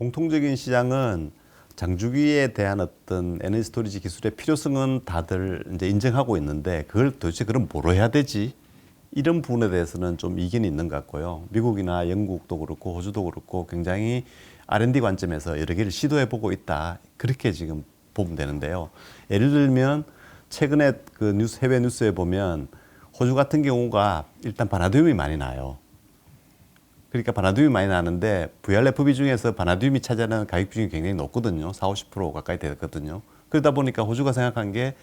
공통적인 시장은 장주기에 대한 어떤 에너지 스토리지 기술의 필요성은 다들 이제 인정하고 있는데 그걸 도대체 그럼 뭐로 해야 되지? 이런 부분에 대해서는 좀 이견이 있는 것 같고요. 미국이나 영국도 그렇고 호주도 그렇고 굉장히 R&D 관점에서 여러 개를 시도해보고 있다. 그렇게 지금 보면 되는데요. 예를 들면 최근에 그 뉴스, 해외 뉴스에 보면 호주 같은 경우가 일단 바나듐이 많이 나요. 그러니까 바나듐이 많이 나는데 VRFB 중에서 바나듐이 차지하는 가격 비중이 굉장히 높거든요. 40, 50% 가까이 되거든요. 그러다 보니까 호주가 생각한 게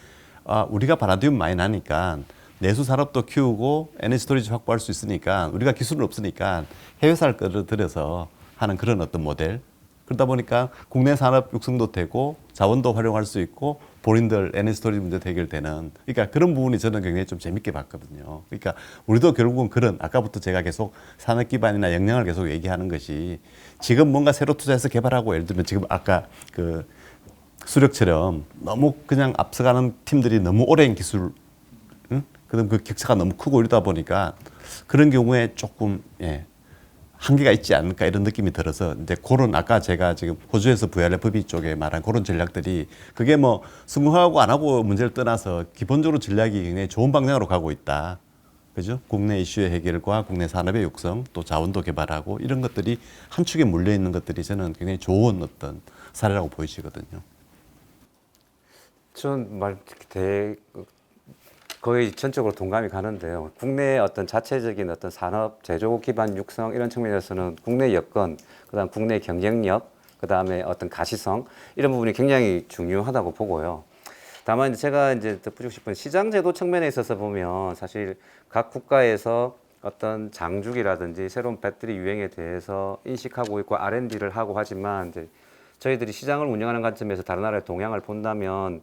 우리가 바나듐 많이 나니까 내수 산업도 키우고 에너지 스토리지 확보할 수 있으니까 우리가 기술은 없으니까 해외사를 끌어들여서 하는 그런 어떤 모델. 그러다 보니까 국내 산업 육성도 되고 자원도 활용할 수 있고 본인들 에너지 스토리지 문제도 해결되는, 그러니까 그런 부분이 저는 굉장히 좀 재밌게 봤거든요. 그러니까 우리도 결국은 그런, 아까부터 제가 계속 산업 기반이나 역량을 계속 얘기하는 것이 지금 뭔가 새로 투자해서 개발하고, 예를 들면 지금 아까 그 수력처럼 너무 그냥 앞서가는 팀들이 너무 오랜 기술, 응? 그럼 그 격차가 너무 크고 이러다 보니까 그런 경우에 조금 한계가 있지 않을까 이런 느낌이 들어서, 이제 그런 아까 제가 지금 호주에서 VRFB 쪽에 말한 그런 전략들이 그게 뭐 성공하고 안 하고 문제를 떠나서 기본적으로 전략이 굉장히 좋은 방향으로 가고 있다. 그죠? 국내 이슈의 해결과 국내 산업의 육성, 또 자원도 개발하고 이런 것들이 한 축에 몰려 있는 것들이 저는 굉장히 좋은 어떤 사례라고 보여지거든요. 저는 거의 전적으로 동감이 가는데요. 국내 어떤 자체적인 어떤 산업 제조 기반 육성 이런 측면에서는 국내 여건, 그다음 국내 경쟁력, 그다음에 어떤 가시성 이런 부분이 굉장히 중요하다고 보고요. 다만 제가 이제 덧붙이고 싶은 시장 제도 측면에 있어서 보면 사실 각 국가에서 어떤 장주기라든지 새로운 배터리 유행에 대해서 인식하고 있고 R&D를 하고 하지만, 이제 저희들이 시장을 운영하는 관점에서 다른 나라의 동향을 본다면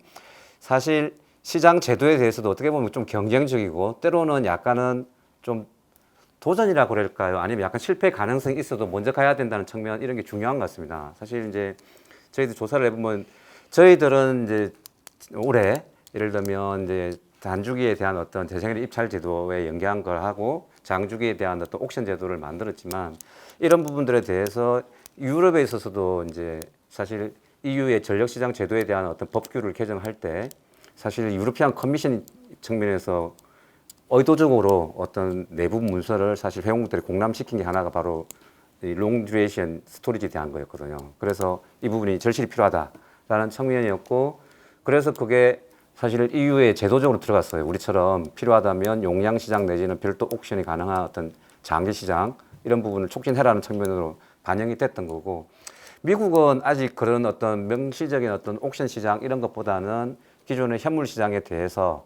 사실 시장 제도에 대해서도 어떻게 보면 좀 경쟁적이고 때로는 약간은 좀 도전이라고 그럴까요? 아니면 약간 실패 가능성이 있어도 먼저 가야 된다는 측면, 이런 게 중요한 것 같습니다. 사실 이제 저희들 조사를 해보면 저희들은 이제 올해 예를 들면 이제 단주기에 대한 어떤 재생에너지 입찰 제도에 연계한 걸 하고 장주기에 대한 어떤 옥션 제도를 만들었지만, 이런 부분들에 대해서 유럽에 있어서도 이제 사실 EU의 전력시장 제도에 대한 어떤 법규를 개정할 때 사실 유러피안 커미션 측면에서 의도적으로 어떤 내부 문서를 사실 회원국들이 공람시킨 게 하나가 바로 롱 듀레이션 스토리지에 대한 거였거든요. 그래서 이 부분이 절실히 필요하다라는 측면이었고, 그래서 그게 사실 EU에 제도적으로 들어갔어요. 우리처럼 필요하다면 용량 시장 내지는 별도 옥션이 가능한 어떤 장기 시장 이런 부분을 촉진해라는 측면으로 반영이 됐던 거고, 미국은 아직 그런 어떤 명시적인 어떤 옥션 시장 이런 것보다는 기존의 현물 시장에 대해서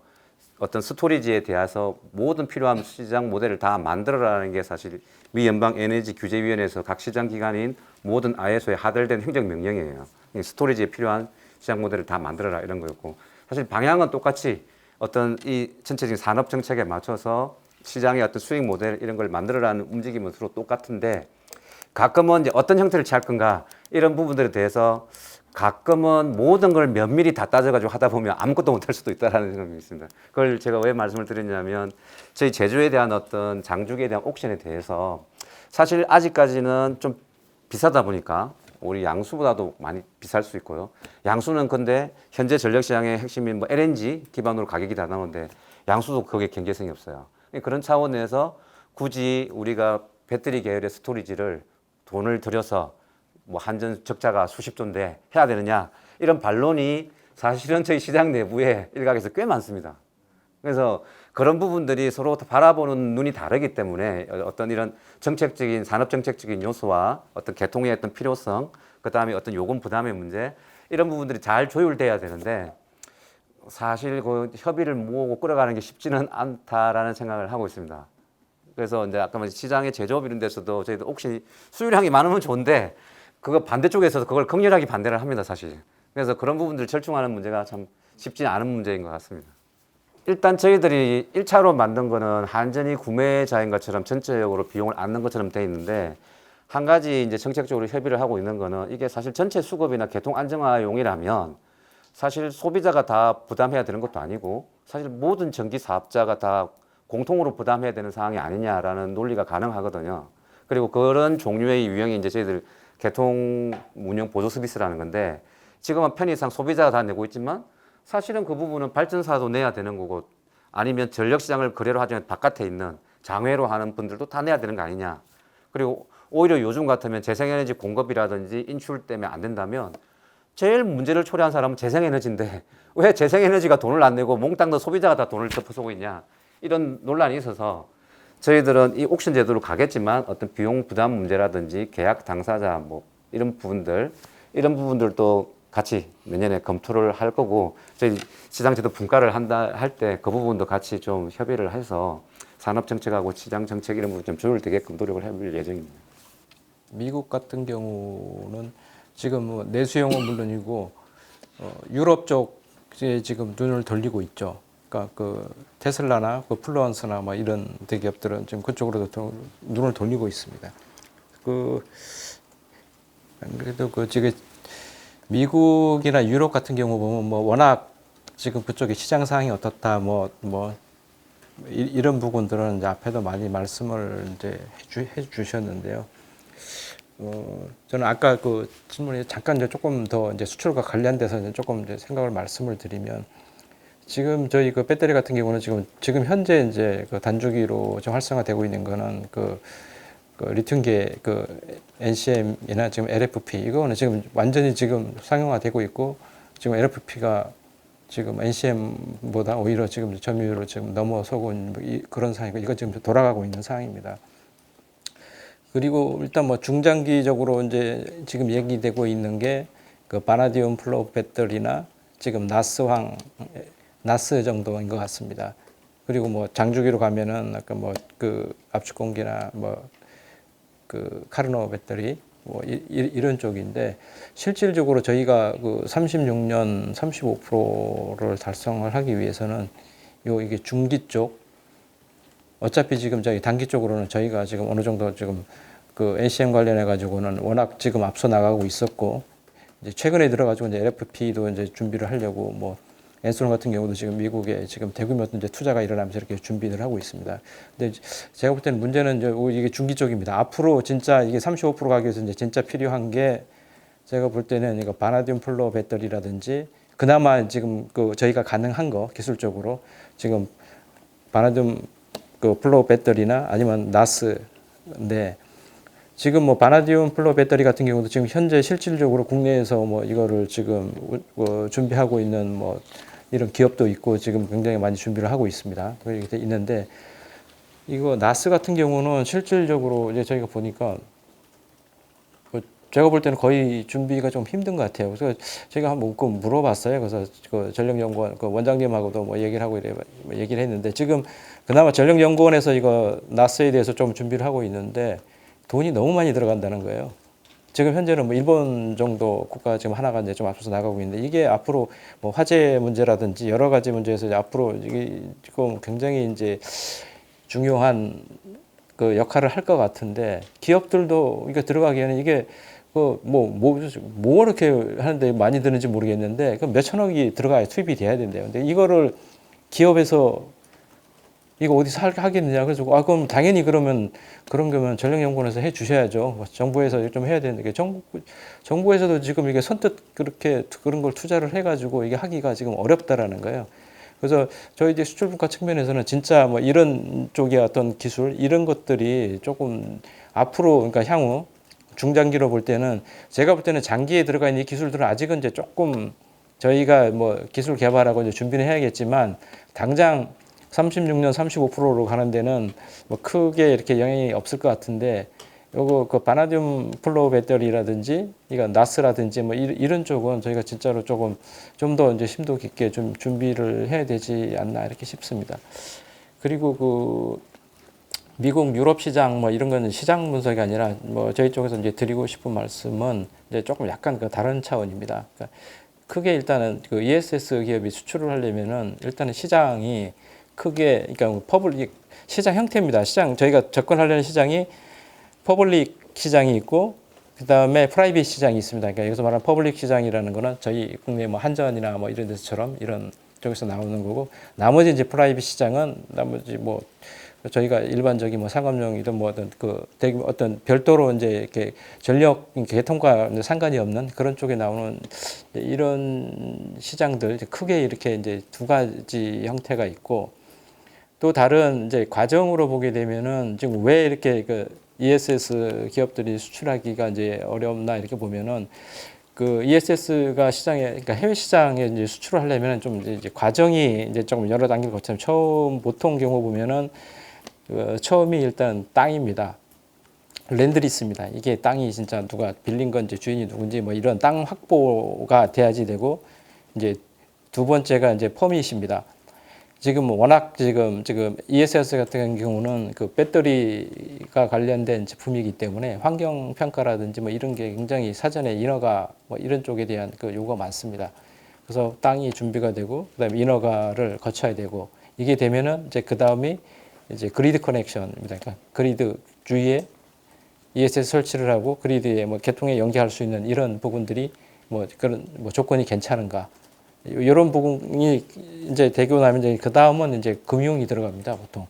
어떤 스토리지에 대해서 모든 필요한 시장 모델을 다 만들어라는 게 사실 미 연방 에너지 규제위원회에서 각 시장 기관인 모든 ISO에 하달된 행정명령이에요. 스토리지에 필요한 시장 모델을 다 만들어라 이런 거였고, 사실 방향은 똑같이 어떤 이 전체적인 산업 정책에 맞춰서 시장의 어떤 수익 모델 이런 걸 만들어라는 움직임은 서로 똑같은데, 가끔은 이제 어떤 형태를 취할 건가 이런 부분들에 대해서 가끔은 모든 걸 면밀히 다 따져가지고 하다 보면 아무것도 못할 수도 있다는 생각이 있습니다. 그걸 제가 왜 말씀을 드렸냐면, 저희 제조에 대한 어떤 장주기에 대한 옥션에 대해서 사실 아직까지는 좀 비싸다 보니까 우리 양수보다도 많이 비쌀 수 있고요. 양수는 근데 현재 전력시장의 핵심인 뭐 LNG 기반으로 가격이 다 나오는데 양수도 거기에 경제성이 없어요. 그런 차원에서 굳이 우리가 배터리 계열의 스토리지를 돈을 들여서 뭐 한전 적자가 수십 조인데 해야 되느냐, 이런 반론이 사실은 저희 시장 내부에 일각에서 꽤 많습니다. 그래서 그런 부분들이 서로 바라보는 눈이 다르기 때문에 어떤 이런 정책적인 산업 정책적인 요소와 어떤 개통의 어떤 필요성, 그다음에 어떤 요금 부담의 문제, 이런 부분들이 잘 조율돼야 되는데 사실 그 협의를 모으고 끌어가는 게 쉽지는 않다라는 생각을 하고 있습니다. 그래서 이제 아까 말한 시장의 제조업 이런 데서도 저희도 혹시 수율량이 많으면 좋은데 그거 반대쪽에서 그걸 극렬하게 반대를 합니다, 사실. 그래서 그런 부분들을 절충하는 문제가 참 쉽지 않은 문제인 것 같습니다. 일단 저희들이 1차로 만든 거는 한전이 구매자인 것처럼 전체적으로 비용을 안는 것처럼 돼 있는데, 한 가지 이제 정책적으로 협의를 하고 있는 거는 이게 사실 전체 수급이나 개통 안정화용이라면 사실 소비자가 다 부담해야 되는 것도 아니고 사실 모든 전기 사업자가 다 공통으로 부담해야 되는 상황이 아니냐라는 논리가 가능하거든요. 그리고 그런 종류의 유형이 이제 저희들 개통 운영 보조 서비스라는 건데 지금은 편의상 소비자가 다 내고 있지만 사실은 그 부분은 발전사도 내야 되는 거고 아니면 전력시장을 거래로 하지 않는 바깥에 있는 장외로 하는 분들도 다 내야 되는 거 아니냐. 그리고 오히려 요즘 같으면 재생에너지 공급이라든지 인출 때문에 안 된다면 제일 문제를 초래한 사람은 재생에너지인데 왜 재생에너지가 돈을 안 내고 몽땅 더 소비자가 다 돈을 덮어쓰고 있냐. 이런 논란이 있어서 저희들은 이 옥션 제도로 가겠지만 어떤 비용 부담 문제라든지 계약 당사자 뭐 이런 부분들도 같이 내년에 검토를 할 거고 저희 시장제도 분과를 한다 할 때 그 부분도 같이 좀 협의를 해서 산업 정책하고 시장 정책 이런 부분 좀 조율되게끔 노력을 해볼 예정입니다. 미국 같은 경우는 지금 뭐 내수용은 물론이고 유럽 쪽에 지금 눈을 돌리고 있죠. 그러니까 그 테슬라나 그 플루언스나 뭐 이런 대기업들은 지금 그쪽으로도 눈을 돌리고 있습니다. 그래도 그 지금 미국이나 유럽 같은 경우 보면 뭐 워낙 지금 그쪽에 시장 상황이 어떻다 이런 부분들은 이제 앞에도 많이 말씀을 이제 해 주셨는데요. 저는 아까 그 질문에 잠깐 이제 조금 더 이제 수출과 관련돼서 이제 조금 이제 생각을 말씀을 드리면 지금 저희 그 배터리 같은 경우는 지금 현재 이제 그 단주기로 좀 활성화되고 있는 거는 그 리튬계 그 NCM이나 지금 LFP 이거는 지금 완전히 지금 상용화되고 있고 지금 LFP가 지금 NCM보다 오히려 지금 점유율을 지금 넘어서고 있는 그런 상황이고 이거 지금 돌아가고 있는 상황입니다. 그리고 일단 뭐 중장기적으로 이제 지금 얘기되고 있는 게 그 바나디움 플로우 배터리나 지금 나스 정도인 것 같습니다. 그리고 뭐 장주기로 가면은 아까 뭐 그 압축공기나 뭐 그 카르노 배터리 뭐 이런 쪽인데 실질적으로 저희가 그 36년 35%를 달성을 하기 위해서는 이게 중기 쪽 어차피 지금 저희 단기 쪽으로는 저희가 지금 어느 정도 지금 그 NCM 관련해 가지고는 워낙 지금 앞서 나가고 있었고 이제 최근에 들어가지고 이제 LFP도 이제 준비를 하려고 뭐 엔솔 같은 경우도 지금 미국에 지금 대규모 이제 투자가 일어나면서 이렇게 준비를 하고 있습니다. 근데 제가 볼 때는 문제는 이제 이게 중기 쪽입니다. 앞으로 진짜 이게 35% 가기 위해서 이제 진짜 필요한 게 제가 볼 때는 이거 바나디움 플로우 배터리라든지 그나마 지금 그 저희가 가능한 거 기술적으로 지금 바나디움 그 플로우 배터리나 아니면 나스인데 지금 뭐 바나디움 플로우 배터리 같은 경우도 지금 현재 실질적으로 국내에서 뭐 이거를 지금 준비하고 있는 뭐 이런 기업도 있고 지금 굉장히 많이 준비를 하고 있습니다. 그렇게 있는데 이거 나스 같은 경우는 실질적으로 이제 저희가 보니까 제가 볼 때는 거의 준비가 좀 힘든 것 같아요. 그래서 제가 한번 물어봤어요. 그래서 그 전력연구원 그 원장님하고도 뭐 얘기를 하고 얘기를 했는데 지금 그나마 전력연구원에서 이거 나스에 대해서 좀 준비를 하고 있는데 돈이 너무 많이 들어간다는 거예요. 지금 현재는 뭐 일본 정도 국가 지금 하나가 이제 좀 앞서서 나가고 있는데 이게 앞으로 뭐 화재 문제라든지 여러 가지 문제에서 이제 앞으로 이게 지금 굉장히 이제 중요한 그 역할을 할 것 같은데 기업들도 이게 들어가기에는 이게 뭐 이렇게 하는데 많이 드는지 모르겠는데 그 몇천억이 들어가야 투입이 돼야 된대요. 근데 이거를 기업에서 이거 어디서 하겠느냐. 그래서 그럼 당연히 그러면 그런 거면 전력연구원에서 해 주셔야죠. 정부에서 좀 해야 되는데 정부에서도 지금 이게 선뜻 그렇게 그런 걸 투자를 해가지고 이게 하기가 지금 어렵다라는 거예요. 그래서 저희 이제 수출분과 측면에서는 진짜 뭐 이런 쪽의 어떤 기술 이런 것들이 조금 앞으로 그러니까 향후 중장기로 볼 때는 제가 볼 때는 장기에 들어가 있는 이 기술들은 아직은 이제 조금 저희가 뭐 기술 개발하고 이제 준비는 해야겠지만 당장 36년 35%로 가는 데는 뭐 크게 이렇게 영향이 없을 것 같은데 요거 그 바나디움 플로우 배터리라든지 이거 나스라든지 뭐 이런 쪽은 저희가 진짜로 조금 좀 더 이제 심도 깊게 좀 준비를 해야 되지 않나 이렇게 싶습니다. 그리고 그 미국 유럽 시장 뭐 이런 거는 시장 분석이 아니라 뭐 저희 쪽에서 이제 드리고 싶은 말씀은 이제 조금 약간 그 다른 차원입니다. 그러니까 크게 일단은 그 ESS 기업이 수출을 하려면은 일단은 시장이 크게 그러니까 퍼블릭 시장 형태입니다. 시장 저희가 접근하려는 시장이 퍼블릭 시장이 있고 그다음에 프라이빗 시장이 있습니다. 그러니까 여기서 말하는 퍼블릭 시장이라는 거는 저희 국내 뭐 한전이나 뭐 이런 데서처럼 이런 쪽에서 나오는 거고 나머지 이제 프라이빗 시장은 나머지 뭐 저희가 일반적인 뭐 상업용이든 뭐 어떤 별도로 이제 이렇게 전력 개통과 상관이 없는 그런 쪽에 나오는 이런 시장들 크게 이렇게 이제 두 가지 형태가 있고, 또 다른 이제 과정으로 보게 되면은 지금 왜 이렇게 그 ESS 기업들이 수출하기가 이제 어렵나 이렇게 보면은 그 ESS가 시장에, 그러니까 해외 시장에 이제 수출을 하려면 좀 이제 과정이 이제 조금 여러 단계를 거치면, 처음 보통 경우 보면은 처음이 일단 땅입니다. 랜드리스입니다. 이게 땅이 진짜 누가 빌린 건지 주인이 누군지 뭐 이런 땅 확보가 돼야지 되고, 이제 두 번째가 이제 퍼밋입니다. 지금 워낙 지금 ESS 같은 경우는 그 배터리가 관련된 제품이기 때문에 환경 평가라든지 뭐 이런 게 굉장히 사전에 인허가 뭐 이런 쪽에 대한 그 요구가 많습니다. 그래서 땅이 준비가 되고 그다음에 인허가를 거쳐야 되고, 이게 되면은 이제 그 다음이 이제 그리드 커넥션입니다. 그러니까 그리드 주위에 ESS 설치를 하고 그리드에 뭐 개통에 연계할 수 있는 이런 부분들이 뭐 그런 뭐 조건이 괜찮은가, 이런 부분이 이제 되고 나면 이제 그 다음은 이제 금융이 들어갑니다. 보통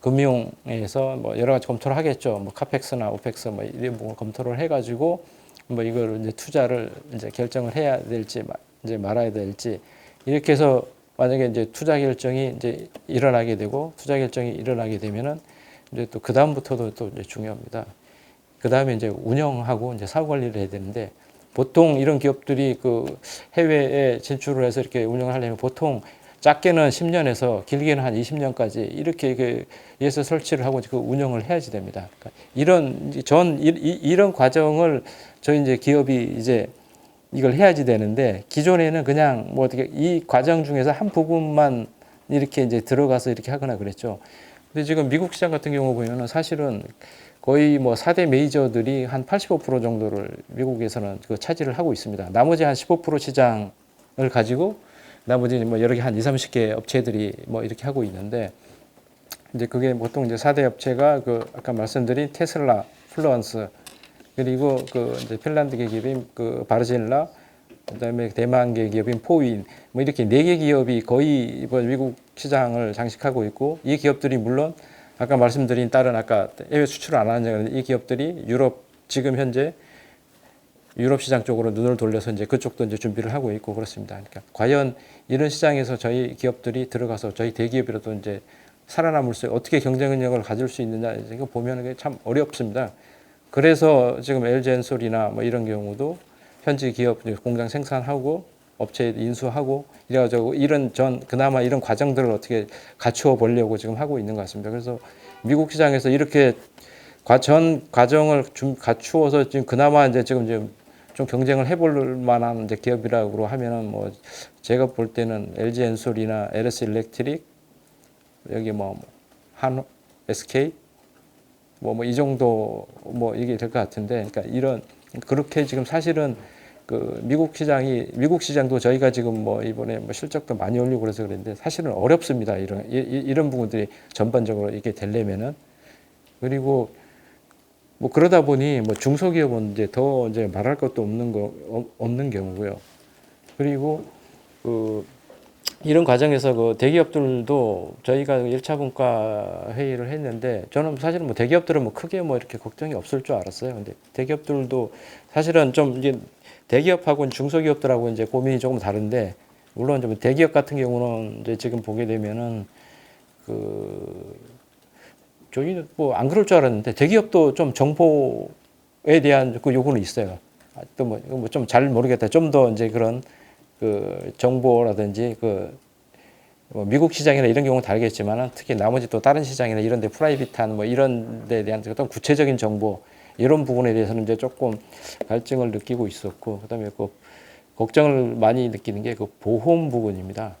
금융에서 뭐 여러 가지 검토를 하겠죠. 뭐 카펙스나 오펙스 뭐 이런 부분 검토를 해가지고 뭐 이걸 이제 투자를 이제 결정을 해야 될지 이제 말아야 될지, 이렇게 해서 만약에 이제 투자 결정이 이제 일어나게 되고, 투자 결정이 일어나게 되면은 이제 또 그 다음부터도 또 이제 중요합니다. 그 다음에 이제 운영하고 이제 사후 관리를 해야 되는데, 보통 이런 기업들이 그 해외에 진출을 해서 이렇게 운영을 하려면 보통 작게는 10년에서 길게는 한 20년까지 이렇게 그 ESS 설치를 하고 그 운영을 해야지 됩니다. 그러니까 이런 과정을 저희 이제 기업이 이제 이걸 해야지 되는데, 기존에는 그냥 뭐 어떻게 이 과정 중에서 한 부분만 이렇게 이제 들어가서 이렇게 하거나 그랬죠. 근데 지금 미국 시장 같은 경우 보면은 사실은 거의 뭐 4대 메이저들이 한 85% 정도를 미국에서는 그 차지를 하고 있습니다. 나머지 한 15% 시장을 가지고 나머지 뭐 여러 개 한 20, 30개 업체들이 뭐 이렇게 하고 있는데, 이제 그게 보통 이제 4대 업체가 그 아까 말씀드린 테슬라, 플루언스, 그리고 그 이제 핀란드계 기업인 그 바르질라, 그다음에 대만계 기업인 포윈, 뭐 이렇게 4개 기업이 거의 이번 미국 시장을 장식하고 있고, 이 기업들이 물론 아까 말씀드린 다른 아까 해외 수출을 안 하는 이 기업들이 유럽, 지금 현재 유럽 시장 쪽으로 눈을 돌려서 이제 그쪽도 이제 준비를 하고 있고 그렇습니다. 그러니까 과연 이런 시장에서 저희 기업들이 들어가서 저희 대기업이라도 이제 살아남을 수, 어떻게 경쟁력을 가질 수 있느냐, 이거 보면 참 어렵습니다. 그래서 지금 LG엔솔이나 뭐 이런 경우도 현지 기업 공장 생산하고 업체 인수하고 이래가지고 그나마 이런 과정들을 어떻게 갖추어 보려고 지금 하고 있는 것 같습니다. 그래서 미국 시장에서 이렇게 전 과정을 좀 갖추어서 지금 그나마 이제 지금 좀 경쟁을 해볼 만한 이제 기업이라고 하면은 뭐 제가 볼 때는 LG엔솔이나 LS 일렉트릭, 여기 뭐 한 SK 뭐 이 정도 뭐 이게 될 것 같은데, 그러니까 그렇게 지금 사실은 그 미국 시장도 저희가 지금 뭐 이번에 뭐 실적도 많이 올리고 그래서 그랬는데 사실은 어렵습니다. 이런 부분들이 전반적으로 이렇게 되려면은. 그리고 뭐 그러다 보니 뭐 중소기업은 이제 더 이제 말할 것도 없는 경우고요. 그리고 이런 과정에서 그 대기업들도 저희가 1차 분과 회의를 했는데, 저는 사실은 뭐 대기업들은 뭐 크게 뭐 이렇게 걱정이 없을 줄 알았어요. 근데 대기업들도 사실은 좀 이제 대기업하고는 중소기업들하고 이제 고민이 조금 다른데, 물론 좀 대기업 같은 경우는 이제 지금 보게 되면은 저희는 뭐 안 그럴 줄 알았는데 대기업도 좀 정보에 대한 그 요구는 있어요. 또 뭐 좀 잘 모르겠다. 좀 더 이제 그런 그 정보라든지 뭐 미국 시장이나 이런 경우는 다르겠지만 특히 나머지 또 다른 시장이나 이런 데 프라이빗한 뭐 이런 데 대한 어떤 구체적인 정보, 이런 부분에 대해서는 이제 조금 갈증을 느끼고 있었고, 그다음에 그 걱정을 많이 느끼는 게 그 보험 부분입니다.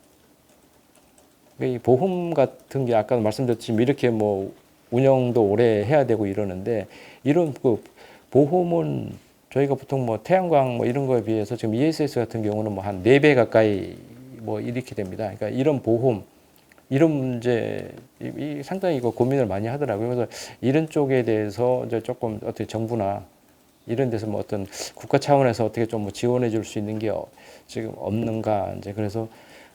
이 보험 같은 게 아까 말씀드렸듯이 이렇게 뭐 운영도 오래 해야 되고 이러는데, 이런 그 보험은 저희가 보통 뭐 태양광 뭐 이런 거에 비해서 지금 ESS 같은 경우는 뭐 한 4배 가까이 뭐 이렇게 됩니다. 그러니까 이런 보험, 이런 문제 상당히 이거 고민을 많이 하더라고요. 그래서 이런 쪽에 대해서 이제 조금 어떻게 정부나 이런 데서 뭐 어떤 국가 차원에서 어떻게 좀 뭐 지원해 줄 수 있는 게 지금 없는가, 이제 그래서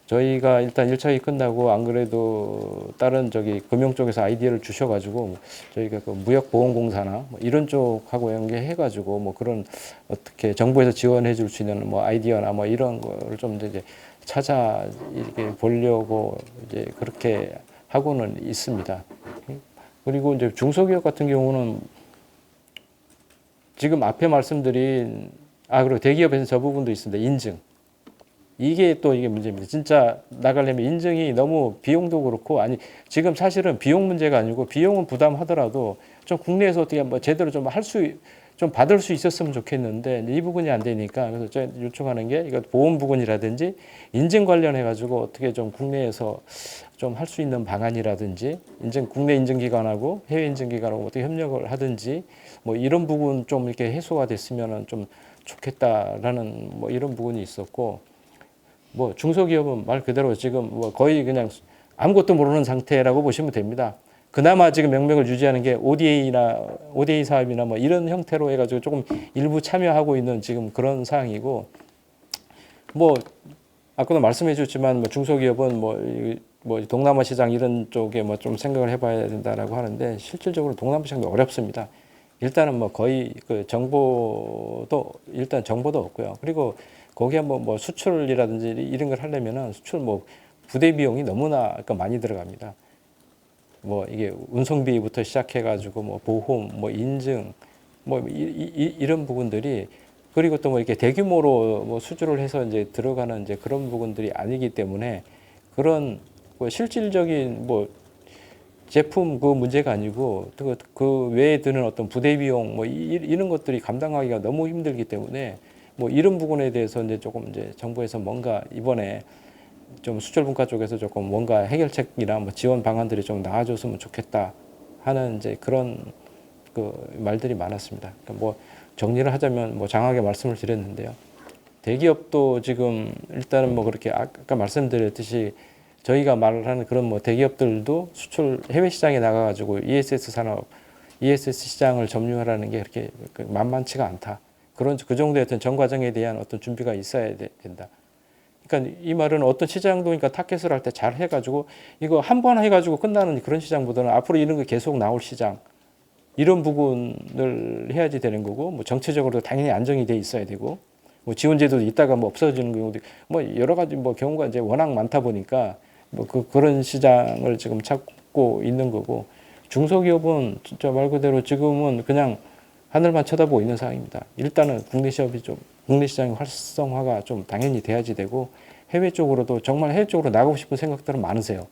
저희가 일단 1차기 끝나고 안 그래도 다른 저기 금융 쪽에서 아이디어를 주셔가지고 저희가 그 무역보험공사나 뭐 이런 쪽하고 연계해가지고 뭐 그런 어떻게 정부에서 지원해 줄 수 있는 뭐 아이디어나 뭐 이런 거를 좀 이제 찾아 이렇게 보려고 이제 그렇게 하고는 있습니다. 그리고 이제 중소기업 같은 경우는 지금 앞에 말씀드린 그리고 대기업에서 저 부분도 있습니다. 인증. 이게 또 이게 문제입니다. 진짜 나가려면 인증이 너무 비용도 그렇고 지금 사실은 비용 문제가 아니고 비용은 부담하더라도 좀 국내에서 어떻게 뭐 제대로 좀 좀 받을 수 있었으면 좋겠는데 이 부분이 안 되니까 그래서 제가 요청하는 게 이거 보험 부분이라든지 인증 관련해 가지고 어떻게 좀 국내에서 좀 할 수 있는 방안이라든지 국내 인증기관하고 해외 인증기관하고 어떻게 협력을 하든지 뭐 이런 부분 좀 이렇게 해소가 됐으면은 좀 좋겠다라는 뭐 이런 부분이 있었고 뭐 중소기업은 말 그대로 지금 뭐 거의 그냥 아무것도 모르는 상태라고 보시면 됩니다. 그나마 지금 명맥을 유지하는 게 ODA 사업이나 뭐 이런 형태로 해가지고 조금 일부 참여하고 있는 지금 그런 상황이고 뭐 아까도 말씀해 주셨지만 뭐 중소기업은 뭐 동남아 시장 이런 쪽에 뭐 좀 생각을 해봐야 된다라고 하는데 실질적으로 동남아 시장도 어렵습니다. 일단은 뭐 거의 그 정보도 없고요. 그리고 거기에 뭐 수출이라든지 이런 걸 하려면은 수출 뭐 부대 비용이 너무나 많이 들어갑니다. 뭐 이게 운송비부터 시작해가지고 뭐 보험, 뭐 인증, 뭐 이런 부분들이 그리고 또 뭐 이렇게 대규모로 뭐 수주를 해서 이제 들어가는 이제 그런 부분들이 아니기 때문에 그런 뭐 실질적인 뭐 제품 그 문제가 아니고 그 외에 드는 어떤 부대 비용 뭐 이런 것들이 감당하기가 너무 힘들기 때문에 뭐 이런 부분에 대해서 이제 조금 이제 정부에서 뭔가 이번에 좀 수출 분과 쪽에서 조금 뭔가 해결책이나 뭐 지원 방안들이 좀 나와줬으면 좋겠다 하는 이제 그런 그 말들이 많았습니다. 그러니까 뭐 정리를 하자면 뭐 장하게 말씀을 드렸는데요. 대기업도 지금 일단은 뭐 그렇게 아까 말씀드렸듯이 저희가 말하는 그런 뭐 대기업들도 수출 해외 시장에 나가가지고 ESS 산업, ESS 시장을 점유하라는 게 그렇게 만만치가 않다. 그 정도의 어떤 전 과정에 대한 어떤 준비가 있어야 된다. 그러니까 이 말은 어떤 시장도 그러니까 타겟을 할 때 잘 해가지고 이거 한 번 해가지고 끝나는 그런 시장보다는 앞으로 이런 거 계속 나올 시장 이런 부분을 해야지 되는 거고 뭐 정체적으로도 당연히 안정이 돼 있어야 되고 뭐 지원제도도 있다가 뭐 없어지는 경우도 뭐 여러 가지 뭐 경우가 이제 워낙 많다 보니까 뭐 그런 시장을 지금 찾고 있는 거고 중소기업은 진짜 말 그대로 지금은 그냥 하늘만 쳐다보고 있는 상황입니다. 일단은 국내 시장의 활성화가 좀 당연히 돼야지 되고 해외 쪽으로도 정말 해외 쪽으로 나가고 싶은 생각들은 많으세요.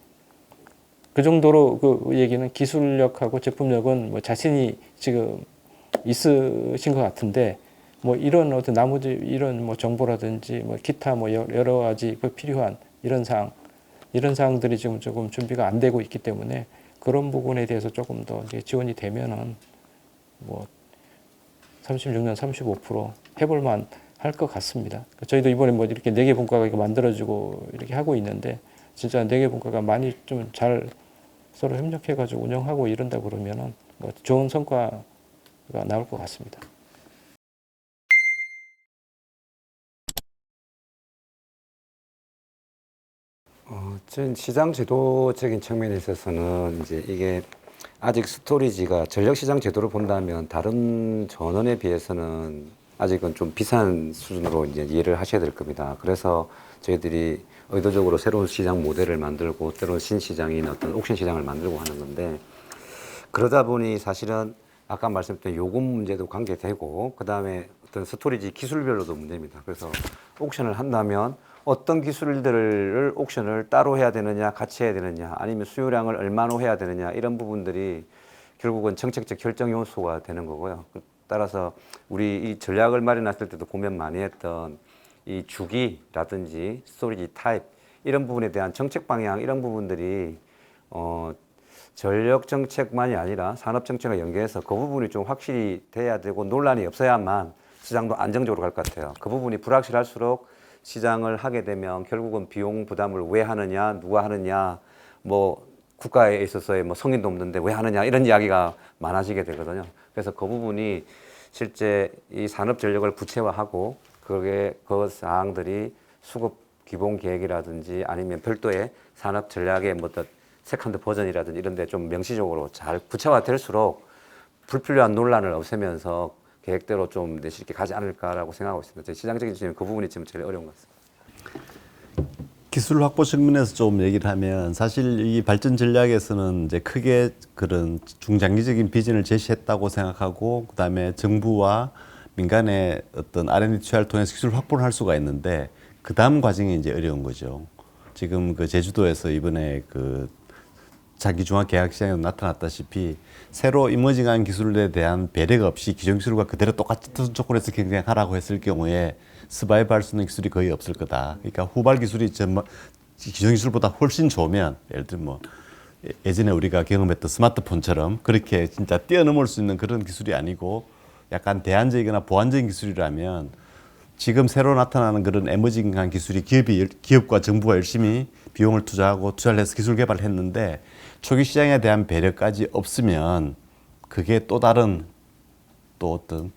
그 정도로 그 얘기는 기술력하고 제품력은 뭐 자신이 지금 있으신 것 같은데 뭐 이런 어떤 나머지 이런 뭐 정보라든지 뭐 기타 뭐 여러 가지 필요한 이런 사항들이 지금 조금 준비가 안 되고 있기 때문에 그런 부분에 대해서 조금 더 이제 지원이 되면은 뭐 36년 35% 해볼만 할 것 같습니다. 저희도 이번에 뭐 이렇게 4개 분과가 만들어지고 이렇게 하고 있는데 진짜 4개 분과가 많이 좀 잘 서로 협력해가지고 운영하고 이런다 그러면은 뭐 좋은 성과가 나올 것 같습니다. 전 시장 제도적인 측면에 있어서는 이제 이게 아직 스토리지가 전력시장 제도를 본다면 다른 전원에 비해서는 아직은 좀 비싼 수준으로 이제 이해를 하셔야 될 겁니다. 그래서 저희들이 의도적으로 새로운 시장 모델을 만들고 때로는 신시장인 어떤 옥션 시장을 만들고 하는 건데 그러다 보니 사실은 아까 말씀드린 요금 문제도 관계되고 그 다음에 어떤 스토리지 기술별로도 문제입니다. 그래서 옥션을 한다면 어떤 기술들을 옥션을 따로 해야 되느냐, 같이 해야 되느냐, 아니면 수요량을 얼마나 해야 되느냐 이런 부분들이 결국은 정책적 결정 요소가 되는 거고요. 따라서 우리 이 전략을 마련했을 때도 고민 많이 했던 이 주기라든지 스토리지 타입 이런 부분에 대한 정책 방향 이런 부분들이 전력 정책만이 아니라 산업 정책과 연계해서 그 부분이 좀 확실히 돼야 되고 논란이 없어야만 시장도 안정적으로 갈 것 같아요. 그 부분이 불확실할수록 시장을 하게 되면 결국은 비용 부담을 왜 하느냐, 누가 하느냐, 뭐 국가에 있어서의 뭐 성인도 없는데 왜 하느냐 이런 이야기가 많아지게 되거든요. 그래서 그 부분이 실제 이 산업 전력을 구체화하고 그게 그 사항들이 수급 기본 계획이라든지 아니면 별도의 산업 전략의 뭐 어떤 세컨드 버전이라든지 이런 데 좀 명시적으로 잘 구체화될수록 불필요한 논란을 없애면서 계획대로 좀 내실 있게 가지 않을까라고 생각하고 있습니다. 시장적인 지금 그 부분이 지금 제일 어려운 것 같습니다. 기술 확보 측면에서 좀 얘기를 하면 사실 이 발전 전략에서는 이제 크게 그런 중장기적인 비전을 제시했다고 생각하고 그다음에 정부와 민간의 어떤 R&D 투자를 통해서 기술 확보를 할 수가 있는데 그 다음 과정이 이제 어려운 거죠. 지금 그 제주도에서 이번에 그 자기중화계약시장에서 나타났다시피 새로 이머징한 기술에 대한 배려가 없이 기존 기술과 그대로 똑같은 조건에서 경쟁하라고 했을 경우에 서바이브 할 수 있는 기술이 거의 없을 거다. 그러니까 후발 기술이 기존 기술보다 훨씬 좋으면 예를 들면 뭐 예전에 우리가 경험했던 스마트폰처럼 그렇게 진짜 뛰어넘을 수 있는 그런 기술이 아니고 약간 대안적이거나 보완적인 기술이라면 지금 새로 나타나는 그런 에머징한 기술이 기업과 정부가 열심히 비용을 투자하고 투자를 해서 기술 개발을 했는데 초기 시장에 대한 배려까지 없으면 그게 또 다른 또 어떤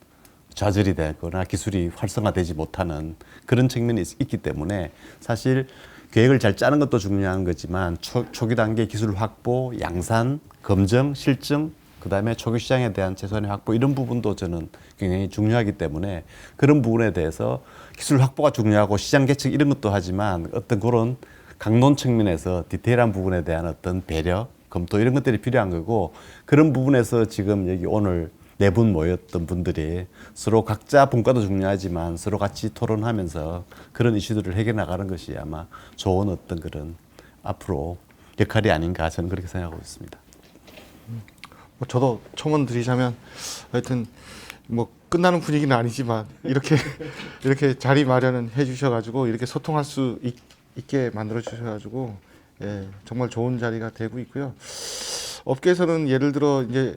좌절이 되거나 기술이 활성화되지 못하는 그런 측면이 있기 때문에 사실 계획을 잘 짜는 것도 중요한 거지만 초기 단계 기술 확보, 양산, 검증, 실증, 그다음에 초기 시장에 대한 최소한의 확보 이런 부분도 저는 굉장히 중요하기 때문에 그런 부분에 대해서 기술 확보가 중요하고 시장 개척 이런 것도 하지만 어떤 그런 강론 측면에서 디테일한 부분에 대한 어떤 배려, 검토 이런 것들이 필요한 거고 그런 부분에서 지금 여기 오늘 네 분 모였던 분들이 서로 각자 분과도 중요하지만 서로 같이 토론하면서 그런 이슈들을 해결해 나가는 것이 아마 좋은 어떤 그런 앞으로 역할이 아닌가 저는 그렇게 생각하고 있습니다. 뭐 저도 첨언 드리자면 하여튼 뭐 끝나는 분위기는 아니지만 이렇게 이렇게 자리 마련은 해주셔가지고 이렇게 소통할 수 있게 만들어 주셔가지고 예, 정말 좋은 자리가 되고 있고요. 업계에서는 예를 들어 이제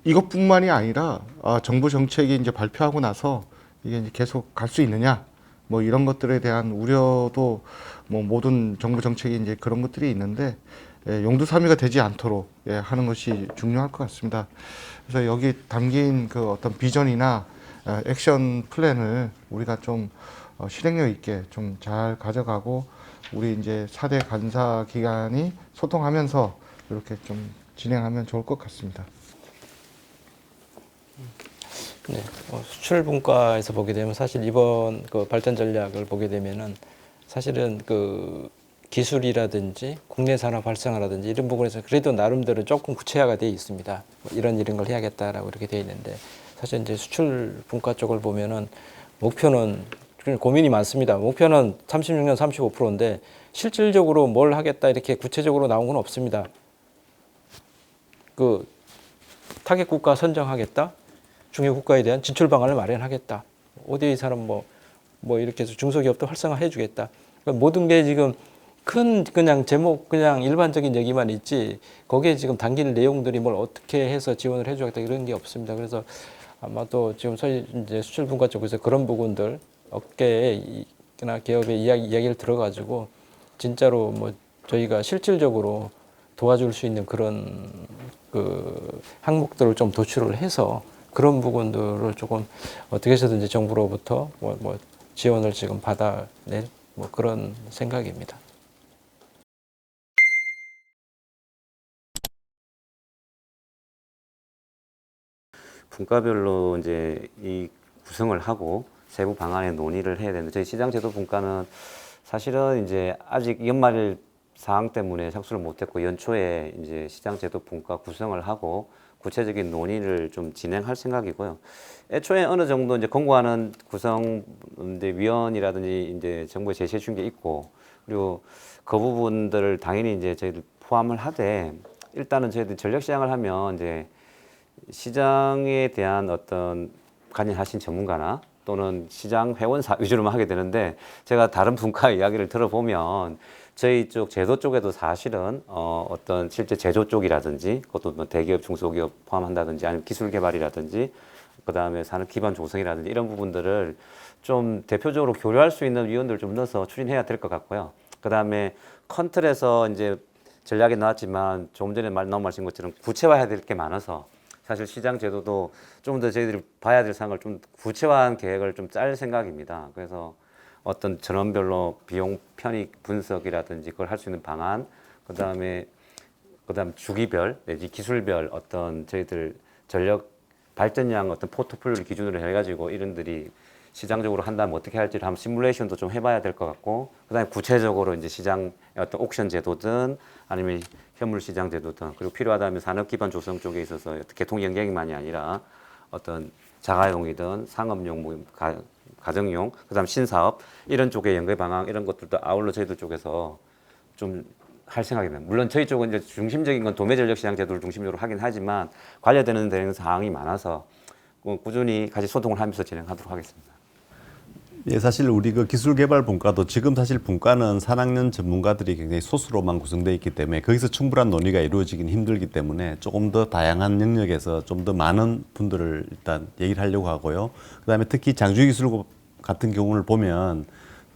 이것뿐만이 아니라 정부 정책이 이제 발표하고 나서 이게 이제 계속 갈 수 있느냐 뭐 이런 것들에 대한 우려도 뭐 모든 정부 정책이 이제 그런 것들이 있는데 예, 용두사미가 되지 않도록 예, 하는 것이 중요할 것 같습니다. 그래서 여기 담긴 그 어떤 비전이나 액션 플랜을 우리가 좀 실행력 있게 좀 잘 가져가고 우리 이제 4대 간사 기관이 소통하면서 이렇게 좀 진행하면 좋을 것 같습니다. 네, 수출 분과에서 보게 되면 사실 이번 그 발전 전략을 보게 되면은 사실은 그 기술이라든지 국내 산업 활성화라든지 이런 부분에서 그래도 나름대로 조금 구체화가 되어 있습니다. 뭐 이런 걸 해야겠다라고 이렇게 되어 있는데 사실 이제 수출 분과 쪽을 보면은 목표는 고민이 많습니다. 목표는 36년 35%인데 실질적으로 뭘 하겠다 이렇게 구체적으로 나온 건 없습니다. 그 타겟 국가 선정하겠다. 중요 국가에 대한 진출 방안을 마련하겠다. ODA 산업 뭐 이렇게 해서 중소기업도 활성화해 주겠다. 그러니까 모든 게 지금 큰 그냥 제목 그냥 일반적인 얘기만 있지 거기에 지금 담긴 내용들이 뭘 어떻게 해서 지원을 해주겠다 이런 게 없습니다. 그래서 아마도 지금 소위 이제 수출 분과 쪽에서 그런 부분들 업계나 기업의 이야기를 들어가지고 진짜로 뭐 저희가 실질적으로 도와줄 수 있는 그런 그 항목들을 좀 도출을 해서 그런 부분들을 조금 어떻게 해서든지 정부로부터 뭐 지원을 지금 받아낼 뭐 그런 생각입니다. 분과별로 이제 이 구성을 하고 세부 방안의 논의를 해야 되는데 저희 시장제도 분과는 사실은 이제 아직 연말 사항 때문에 착수를 못했고 연초에 이제 시장제도 분과 구성을 하고 구체적인 논의를 좀 진행할 생각이고요. 애초에 어느 정도 이제 권고하는 구성 이제 위원이라든지 이제 정부에 제시해 준 게 있고 그리고 그 부분들을 당연히 이제 저희들 포함을 하되 일단은 저희들 전력 시장을 하면 이제 시장에 대한 어떤 관여하신 전문가나 또는 시장 회원사 위주로만 하게 되는데 제가 다른 분과 이야기를 들어보면 저희 쪽 제도 쪽에도 사실은 어떤 실제 제조 쪽이라든지 그것도 뭐 대기업 중소기업 포함한다든지 아니면 기술 개발이라든지 그다음에 산업 기반 조성이라든지 이런 부분들을 좀 대표적으로 교류할 수 있는 위원들을 좀 넣어서 추진해야 될 것 같고요. 그다음에 컨트롤에서 이제 전략에 나왔지만 조금 전에 말씀하신 것처럼 구체화해야 될 게 많아서 사실 시장 제도도 좀 더 저희들이 봐야 될 사항을 좀 구체화한 계획을 좀 짤 생각입니다. 그래서 어떤 전원별로 비용 편익 분석이라든지 그걸 할 수 있는 방안, 그다음 주기별 내지 기술별 어떤 저희들 전력 발전량 어떤 포트폴리오를 기준으로 해가지고 이런들이 시장적으로 한다면 어떻게 할지를 한번 시뮬레이션도 좀 해봐야 될 것 같고, 그다음에 구체적으로 이제 시장 어떤 옥션 제도든 아니면 현물 시장 제도든, 그리고 필요하다면 산업 기반 조성 쪽에 있어서 개통 연계만이 아니라 어떤 자가용이든 상업용, 뭐 가정용, 그다음 신사업 이런 쪽의 연계 방향 이런 것들도 아울러 저희들 쪽에서 좀 할 생각입니다. 물론 저희 쪽은 이제 중심적인 건 도매 전력 시장 제도를 중심적으로 하긴 하지만 관련되는 대응 사항이 많아서 꾸준히 같이 소통을 하면서 진행하도록 하겠습니다. 예, 사실 우리 그 기술개발 분과도 지금 사실 분과는 3학년 전문가들이 굉장히 소수로만 구성되어 있기 때문에 거기서 충분한 논의가 이루어지긴 힘들기 때문에 조금 더 다양한 영역에서 좀 더 많은 분들을 일단 얘기를 하려고 하고요. 그다음에 특히 장주기술 같은 경우를 보면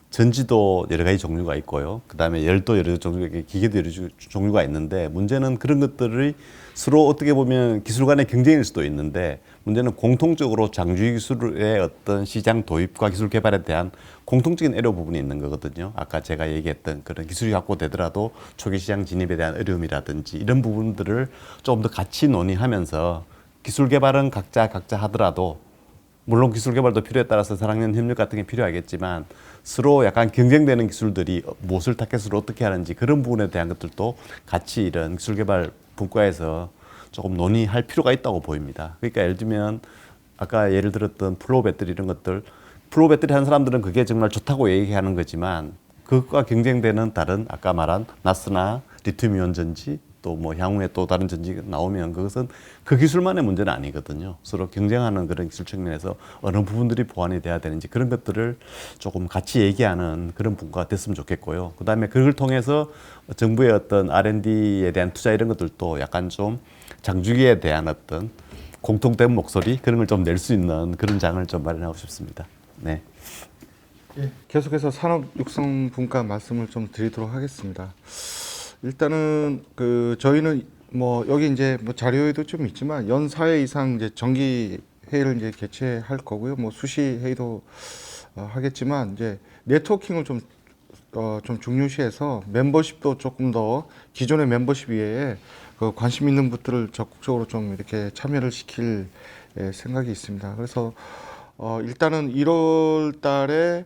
전지도 여러 가지 종류가 있고요. 그다음에 열도 여러 종류가, 기계도 여러 종류가 있는데 문제는 그런 것들이 서로 어떻게 보면 기술 간의 경쟁일 수도 있는데 문제는 공통적으로 장주기 기술의 어떤 시장 도입과 기술 개발에 대한 공통적인 어려운 부분이 있는 거거든요. 아까 제가 얘기했던 그런 기술이 확보되더라도 초기 시장 진입에 대한 어려움이라든지 이런 부분들을 좀 더 같이 논의하면서 기술 개발은 각자 하더라도 물론 기술 개발도 필요에 따라서 4학년 협력 같은 게 필요하겠지만 서로 약간 경쟁되는 기술들이 무엇을 타겟으로 어떻게 하는지 그런 부분에 대한 것들도 같이 이런 기술 개발 분과에서 조금 논의할 필요가 있다고 보입니다. 그러니까 예를 들면 아까 예를 들었던 플로우 배터리 이런 것들, 플로우 배터리 하는 사람들은 그게 정말 좋다고 얘기하는 거지만 그것과 경쟁되는 다른 아까 말한 나스나 리튬 이온 전지 또 뭐 향후에 또 다른 전지가 나오면 그것은 그 기술만의 문제는 아니거든요. 서로 경쟁하는 그런 기술 측면에서 어느 부분들이 보완이 돼야 되는지 그런 것들을 조금 같이 얘기하는 그런 분과가 됐으면 좋겠고요. 그다음에 그걸 통해서 정부의 어떤 R&D에 대한 투자 이런 것들도 약간 좀 장주기에 대한 어떤 공통된 목소리 그런 걸 좀 낼 수 있는 그런 장을 좀 마련하고 싶습니다. 네. 예, 계속해서 산업 육성 분과 말씀을 좀 드리도록 하겠습니다. 일단은 그 저희는 뭐 여기 이제 뭐 자료에도 좀 있지만 연 4회 이상 이제 정기 회의를 이제 개최할 거고요. 뭐 수시 회의도 하겠지만 이제 네트워킹을 좀 중요시해서 멤버십도 조금 더 기존의 멤버십 이외에 그 관심 있는 분들을 적극적으로 좀 이렇게 참여를 시킬 생각이 있습니다. 그래서 일단은 1월 달에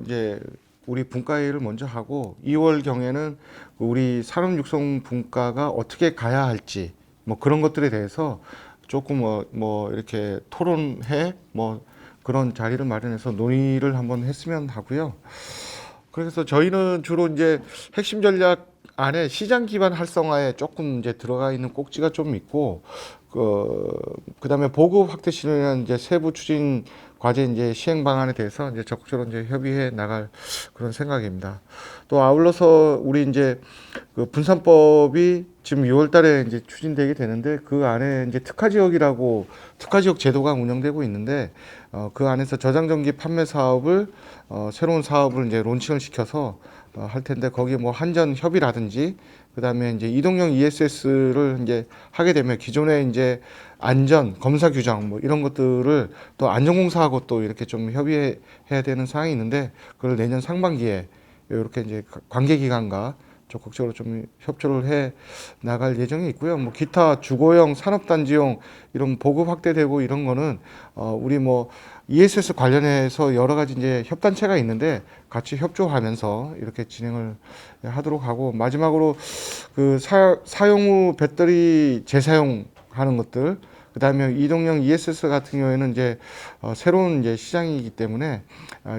이제 우리 분과회의를 먼저 하고 2월 경에는 우리 산업육성 분과가 어떻게 가야 할지 뭐 그런 것들에 대해서 조금 뭐 이렇게 토론회 뭐 그런 자리를 마련해서 논의를 한번 했으면 하고요. 그래서 저희는 주로 이제 핵심 전략 안에 시장 기반 활성화에 조금 이제 들어가 있는 꼭지가 좀 있고 그다음에 보급 확대 실현이라는 이제 세부 추진 과제 이제 시행 방안에 대해서 이제 적극적으로 이제 협의해 나갈 그런 생각입니다. 또 아울러서 우리 이제 그 분산법이 지금 6월달에 이제 추진되게 되는데 그 안에 이제 특화 지역 제도가 운영되고 있는데 그 안에서 저장전기 판매 사업을 새로운 사업을 이제 론칭을 시켜서 할 텐데 거기에 뭐 한전 협의라든지 그다음에 이제 이동형 ESS를 이제 하게 되면 기존에 이제 안전 검사 규정 뭐 이런 것들을 또 안전공사하고 또 이렇게 좀 협의해야 되는 사항이 있는데 그걸 내년 상반기에 이렇게 이제 관계기관과 적극적으로 좀 협조를 해 나갈 예정이 있고요. 뭐 기타 주거용 산업단지용 이런 보급 확대되고 이런 거는 우리 뭐 ESS 관련해서 여러 가지 이제 협단체가 있는데 같이 협조하면서 이렇게 진행을 하도록 하고 마지막으로 그 사용 후 배터리 재사용하는 것들 그다음에 이동형 ESS 같은 경우에는 이제 새로운 이제 시장이기 때문에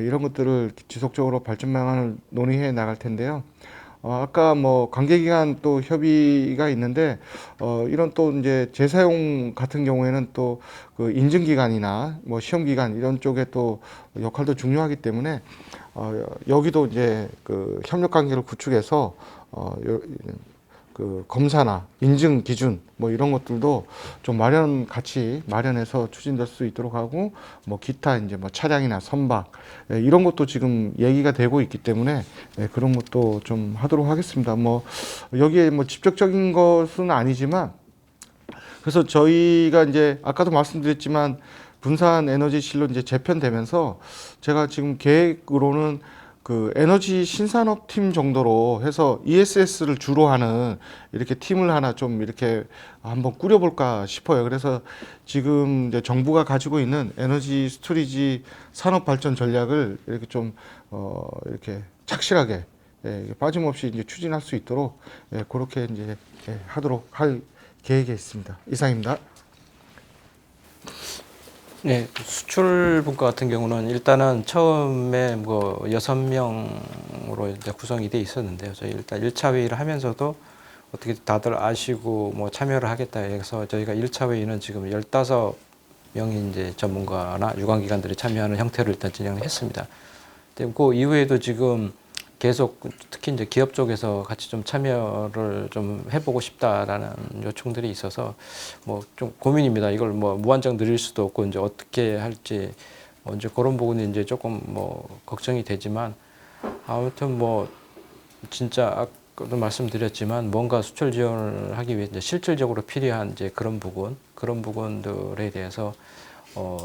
이런 것들을 지속적으로 발전 방안을 논의해 나갈 텐데요. 아까 뭐 관계기관 또 협의가 있는데 이런 또 이제 재사용 같은 경우에는 또 그 인증기관이나 뭐 시험기관 이런 쪽에 또 역할도 중요하기 때문에 여기도 이제 그 협력 관계를 구축해서 그 검사나 인증 기준 뭐 이런 것들도 좀 같이 마련해서 추진될 수 있도록 하고 뭐 기타 이제 뭐 차량이나 선박 이런 것도 지금 얘기가 되고 있기 때문에 그런 것도 좀 하도록 하겠습니다. 뭐 여기에 뭐 직접적인 것은 아니지만 그래서 저희가 이제 아까도 말씀드렸지만 분산 에너지실로 이제 재편되면서 제가 지금 계획으로는 그 에너지 신산업 팀 정도로 해서 ESS를 주로 하는 이렇게 팀을 하나 좀 이렇게 한번 꾸려볼까 싶어요. 그래서 지금 이제 정부가 가지고 있는 에너지 스토리지 산업 발전 전략을 이렇게 좀 이렇게 착실하게 이게 빠짐없이 이제 추진할 수 있도록 그렇게 이제 하도록 할 계획에 있습니다. 이상입니다. 네, 수출 분과 같은 경우는 일단은 처음에 뭐 6명으로 이제 구성이 돼 있었는데요. 저희 일단 1차 회의를 하면서도 어떻게 다들 아시고 뭐 참여를 하겠다 해서 저희가 1차 회의는 지금 15명이 이제 전문가나 유관기관들이 참여하는 형태로 일단 진행을 했습니다. 근데 그 이후에도 지금 계속 특히 이제 기업 쪽에서 같이 좀 참여를 좀 해보고 싶다라는 요청들이 있어서 뭐 좀 고민입니다. 이걸 뭐 무한정 늘릴 수도 없고 이제 어떻게 할지 이제 그런 부분이 이제 조금 뭐 걱정이 되지만 아무튼 뭐 진짜 아까도 말씀드렸지만 뭔가 수출 지원을 하기 위해 이제 실질적으로 필요한 이제 그런 부분들에 대해서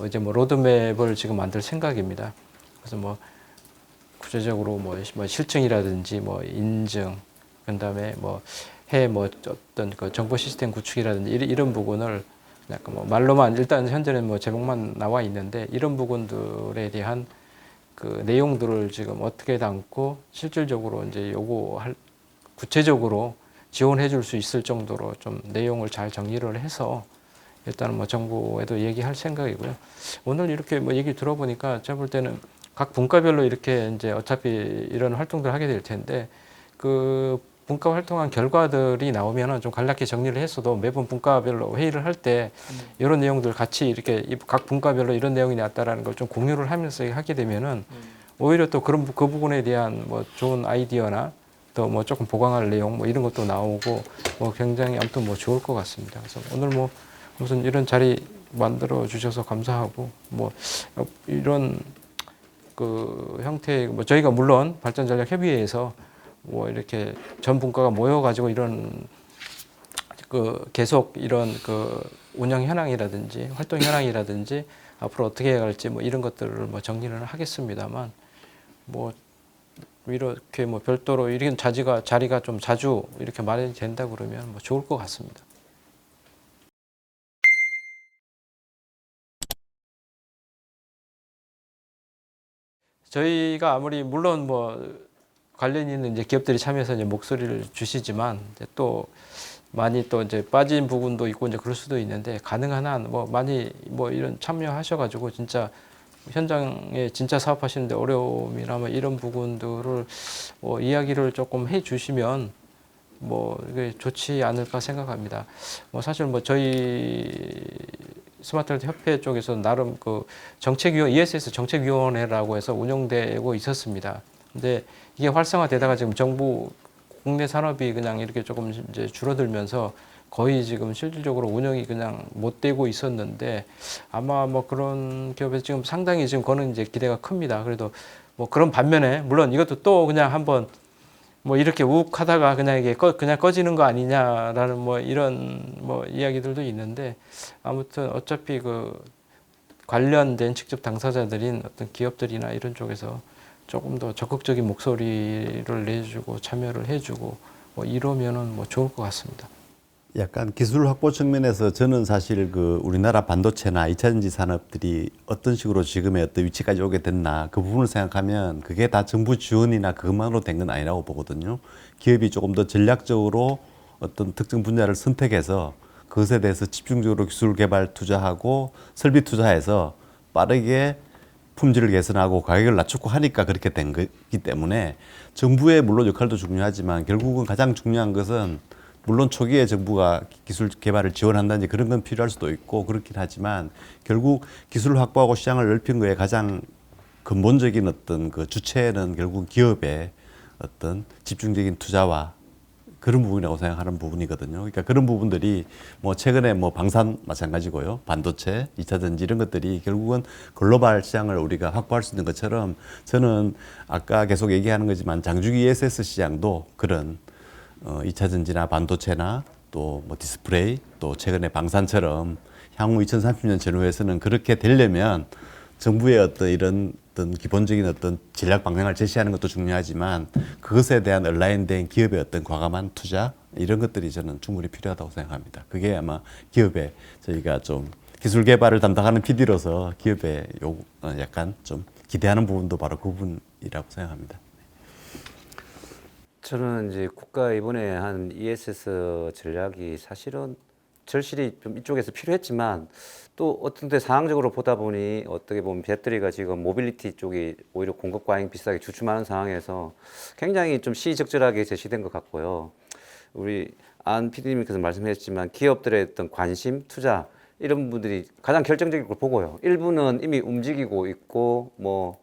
이제 뭐 로드맵을 지금 만들 생각입니다. 그래서 뭐 구체적으로 뭐 실증이라든지 뭐 인증, 그다음에 뭐 어떤 그 정보 시스템 구축이라든지 이런 부분을 약간 뭐 말로만 일단 현재는 뭐 제목만 나와 있는데 이런 부분들에 대한 그 내용들을 지금 어떻게 담고 실질적으로 이제 요구할 구체적으로 지원해 줄 수 있을 정도로 좀 내용을 잘 정리를 해서 일단은 뭐 정부에도 얘기할 생각이고요. 오늘 이렇게 뭐 얘기 들어보니까 제가 볼 때는 각 분과별로 이렇게 이제 어차피 이런 활동들 하게 될 텐데 그 분과 활동한 결과들이 나오면은 좀 간략히 정리를 했어도 매번 분과별로 회의를 할 때 이런 내용들 같이 이렇게 각 분과별로 이런 내용이 나왔다라는 걸 좀 공유를 하면서 하게 되면은 오히려 또 그 부분에 대한 뭐 좋은 아이디어나 또 뭐 조금 보강할 내용 뭐 이런 것도 나오고 뭐 굉장히 아무튼 뭐 좋을 것 같습니다. 그래서 오늘 뭐 무슨 이런 자리 만들어 주셔서 감사하고 뭐 이런 그 형태 뭐 저희가 물론 발전전략협의회에서 뭐 이렇게 전 분과가 모여가지고 이런 그 계속 이런 그 운영 현황이라든지 활동 현황이라든지 앞으로 어떻게 해갈지 뭐 이런 것들을 뭐 정리를 하겠습니다만 뭐 이렇게 뭐 별도로 이런 자리가 좀 자주 이렇게 마련이 된다 그러면 뭐 좋을 것 같습니다. 저희가 아무리 물론 뭐 관련 있는 이제 기업들이 참여해서 이제 목소리를 주시지만 이제 또 많이 또 이제 빠진 부분도 있고 이제 그럴 수도 있는데 가능한 한 뭐 많이 뭐 이런 참여하셔가지고 진짜 현장에 진짜 사업하시는데 어려움이나 뭐 이런 부분들을 뭐 이야기를 조금 해주시면 뭐 이게 좋지 않을까 생각합니다. 뭐 사실 뭐 저희 스마트헬스 협회 쪽에서 나름 그 정책위원 ESS 정책위원회라고 해서 운영되고 있었습니다. 근데 이게 활성화되다가 지금 정부 국내 산업이 그냥 이렇게 조금 이제 줄어들면서 거의 지금 실질적으로 운영이 그냥 못 되고 있었는데 아마 뭐 그런 기업에서 지금 상당히 지금 그거는 이제 기대가 큽니다. 그래도 뭐 그런 반면에 물론 이것도 또 그냥 한번 뭐 이렇게 욱 하다가 그냥 이게 그냥 꺼지는 거 아니냐라는 뭐 이런 뭐 이야기들도 있는데 아무튼 어차피 그 관련된 직접 당사자들인 어떤 기업들이나 이런 쪽에서 조금 더 적극적인 목소리를 내주고 참여를 해주고 뭐 이러면은 뭐 좋을 것 같습니다. 약간 기술 확보 측면에서 저는 사실 그 우리나라 반도체나 2차전지 산업들이 어떤 식으로 지금의 어떤 위치까지 오게 됐나 그 부분을 생각하면 그게 다 정부 지원이나 그것만으로 된 건 아니라고 보거든요. 기업이 조금 더 전략적으로 어떤 특정 분야를 선택해서 그것에 대해서 집중적으로 기술 개발 투자하고 설비 투자해서 빠르게 품질을 개선하고 가격을 낮추고 하니까 그렇게 된 거기 때문에 정부의 물론 역할도 중요하지만 결국은 가장 중요한 것은 물론 초기에 정부가 기술 개발을 지원한다든지 그런 건 필요할 수도 있고 그렇긴 하지만 결국 기술을 확보하고 시장을 넓힌 거에 가장 근본적인 어떤 그 주체는 결국 기업의 어떤 집중적인 투자와 그런 부분이라고 생각하는 부분이거든요. 그러니까 그런 부분들이 뭐 최근에 뭐 방산 마찬가지고요. 반도체, 2차전지 이런 것들이 결국은 글로벌 시장을 우리가 확보할 수 있는 것처럼 저는 아까 계속 얘기하는 거지만 장주기 ESS 시장도 그런 2차전지나 반도체나 또 뭐 디스플레이 또 최근에 방산처럼 향후 2030년 전후에서는 그렇게 되려면 정부의 어떤 이런 어떤 기본적인 어떤 전략 방향을 제시하는 것도 중요하지만 그것에 대한 얼라인된 기업의 어떤 과감한 투자 이런 것들이 저는 충분히 필요하다고 생각합니다. 그게 아마 기업에 저희가 좀 기술 개발을 담당하는 PD로서 기업에 약간 좀 기대하는 부분도 바로 그 부분이라고 생각합니다. 저는 이제 국가 이번에 한 ESS 전략이 사실은 절실히 좀 이쪽에서 필요했지만 또 어떤 때 상황적으로 보다 보니 어떻게 보면 배터리가 지금 모빌리티 쪽이 오히려 공급 과잉 비슷하게 주춤하는 상황에서 굉장히 좀 시적절하게 제시된 것 같고요. 우리 안 PD님께서 말씀하셨지만 기업들의 어떤 관심, 투자 이런 분들이 가장 결정적인 걸 보고요. 일부는 이미 움직이고 있고 뭐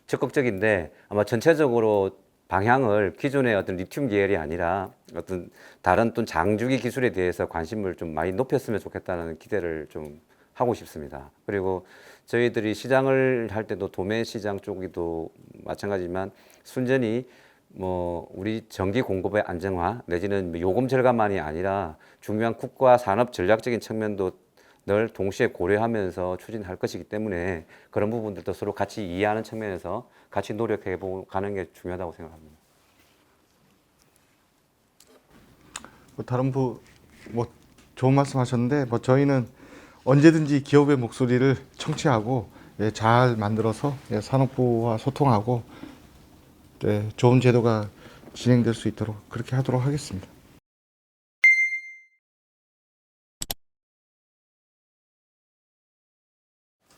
적극적인데 아마 전체적으로 방향을 기존의 어떤 리튬 계열이 아니라 어떤 다른 또 장주기 기술에 대해서 관심을 좀 많이 높였으면 좋겠다는 기대를 좀 하고 싶습니다. 그리고 저희들이 시장을 할 때도 도매 시장 쪽이도 마찬가지지만 순전히 뭐 우리 전기 공급의 안정화 내지는 요금 절감만이 아니라 중요한 국가 산업 전략적인 측면도 늘 동시에 고려하면서 추진할 것이기 때문에 그런 부분들도 서로 같이 이해하는 측면에서 같이 노력해 가는 게 중요하다고 생각합니다. 뭐 다른 뭐 좋은 말씀하셨는데 뭐 저희는 언제든지 기업의 목소리를 청취하고 예, 잘 만들어서 예, 산업부와 소통하고 네, 좋은 제도가 진행될 수 있도록 그렇게 하도록 하겠습니다.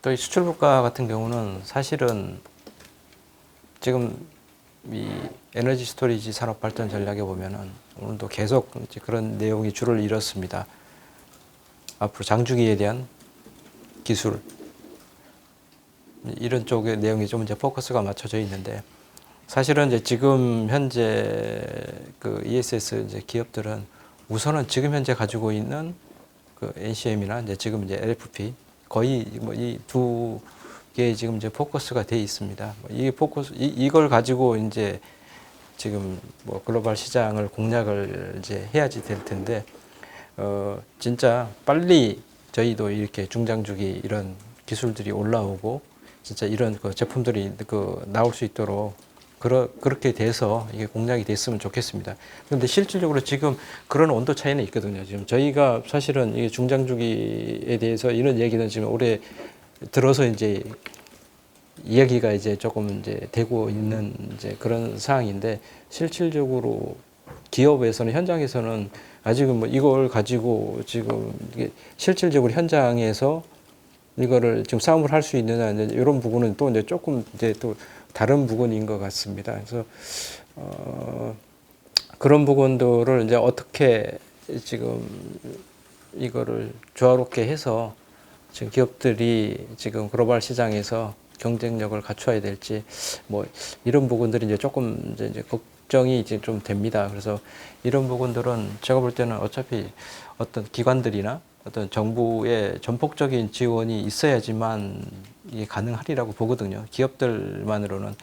또 이 수출 물가 같은 경우는 사실은 지금 이 에너지 스토리지 산업 발전 전략에 보면은 오늘도 계속 이제 그런 내용이 줄을 이뤘습니다. 앞으로 장주기에 대한 기술 이런 쪽의 내용이 좀 이제 포커스가 맞춰져 있는데 사실은 이제 지금 현재 그 ESS 이제 기업들은 우선은 지금 현재 가지고 있는 그 NCM이나 이제 지금 이제 LFP 거의 뭐 이 두 개 지금 이제 포커스가 돼 있습니다. 이 포커스 이걸 가지고 이제 지금 뭐 글로벌 시장을 공략을 이제 해야지 될 텐데 진짜 빨리 저희도 이렇게 중장주기 이런 기술들이 올라오고 진짜 이런 그 제품들이 그 나올 수 있도록 그렇게 돼서 이게 공략이 됐으면 좋겠습니다. 그런데 실질적으로 지금 그런 온도 차이는 있거든요. 지금 저희가 사실은 이게 중장주기에 대해서 이런 얘기는 지금 올해 들어서 이제 이야기가 이제 조금 이제 되고 있는 이제 그런 상황인데 실질적으로 기업에서는 현장에서는 아직은 뭐 이걸 가지고 지금 이게 실질적으로 현장에서 이거를 지금 싸움을 할 수 있느냐 이런 부분은 또 이제 조금 이제 또 다른 부분인 것 같습니다. 그래서 그런 부분들을 이제 어떻게 지금 이거를 조화롭게 해서 지금 기업들이 지금 글로벌 시장에서 경쟁력을 갖춰야 될지 뭐 이런 부분들이 이제 조금 이제 걱정이 이제 좀 됩니다. 그래서 이런 부분들은 제가 볼 때는 어차피 어떤 기관들이나 어떤 정부의 전폭적인 지원이 있어야지만 이게 가능하리라고 보거든요. 기업들만으로는